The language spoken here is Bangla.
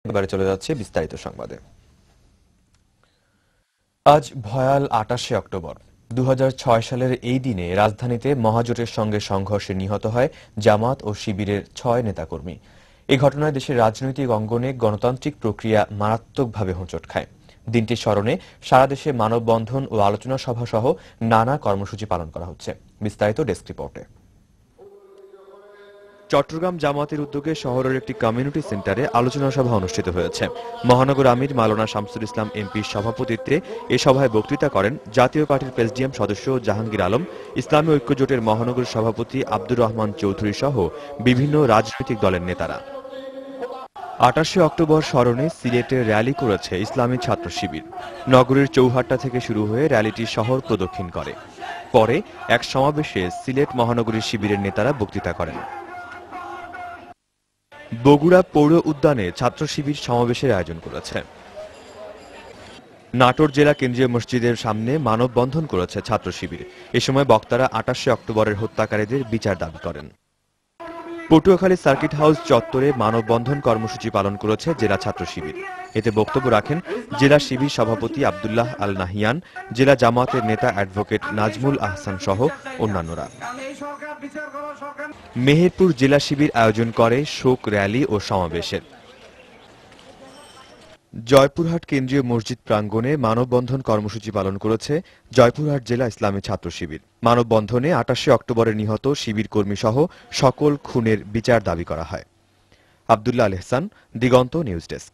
এবারে চলে যাচ্ছে বিস্তারিত সংবাদে। আজ ভয়াল ২৮শে অক্টোবর। ২০০৬ সালের এই দিনে রাজধানীতে মহাজোটের সঙ্গে সংঘর্ষে নিহত হয় জামাত ও শিবিরের ৬ নেতাকর্মী। এই ঘটনায় দেশের রাজনৈতিক অঙ্গনে গণতান্ত্রিক প্রক্রিয়া মারাত্মকভাবে হোঁচট খায়। দিনটির স্মরণে সারা দেশে মানববন্ধন ও আলোচনা সভা সহ নানা কর্মসূচি পালন করা হচ্ছে। বিস্তারিত ডেস্ক রিপোর্টে। চট্টগ্রাম জামাতের উদ্যোগে শহরের একটি কমিউনিটি সেন্টারে আলোচনা সভা অনুষ্ঠিত হয়েছে। মহানগর আমির মাওলানা শামসুল ইসলাম এমপির সভাপতিত্বে এ সভায় বক্তৃতা করেন জাতীয় পার্টির প্রেসিডিয়াম সদস্য জাহাঙ্গীর আলম, ইসলামী ঐক্য জোটের মহানগর সভাপতি আব্দুর রহমান চৌধুরী সহ বিভিন্ন রাজনৈতিক দলের নেতারা। ২৮শে অক্টোবর স্মরণে সিলেটে র্যালি করেছে ইসলামী ছাত্র শিবির। নগরীর চৌহাট্টা থেকে শুরু হয়ে র্যালিটি শহর প্রদক্ষিণ করে। পরে এক সমাবেশে সিলেট মহানগরীর শিবিরের নেতারা বক্তৃতা করেন। বগুড়া পৌর উদ্যানে ছাত্র শিবির সমাবেশের আয়োজন করেছে। নাটোর জেলা কেন্দ্রীয় মসজিদের সামনে মানববন্ধন করেছে ছাত্র শিবির। এ সময় বক্তারা ২৮শে অক্টোবরের হত্যাকারীদের বিচার দাবি করেন। পটুয়াখালী সার্কিট হাউস চত্বরে মানববন্ধন কর্মসূচি পালন করেছে জেলা ছাত্র শিবির। এতে বক্তব্য রাখেন জেলা শিবির সভাপতি আব্দুল্লাহ আল নাহিয়ান, জেলা জামাতের নেতা অ্যাডভোকেট নাজমুল আহসান সহ অন্যান্যরা। মেহেরপুর জেলা শিবির আয়োজন করে শোক র্যালি ও সমাবেশের। জয়পুরহাট কেন্দ্রীয় মসজিদ প্রাঙ্গণে মানববন্ধন কর্মসূচি পালন করেছে জয়পুরহাট জেলা ইসলামী ছাত্র শিবির। মানববন্ধনে ২৮শে অক্টোবরে নিহত শিবির কর্মী সহ সকল খুনের বিচার দাবি করা হয়। আব্দুল্লাহ আল এহসান, দিগন্ত নিউজ ডেস্ক।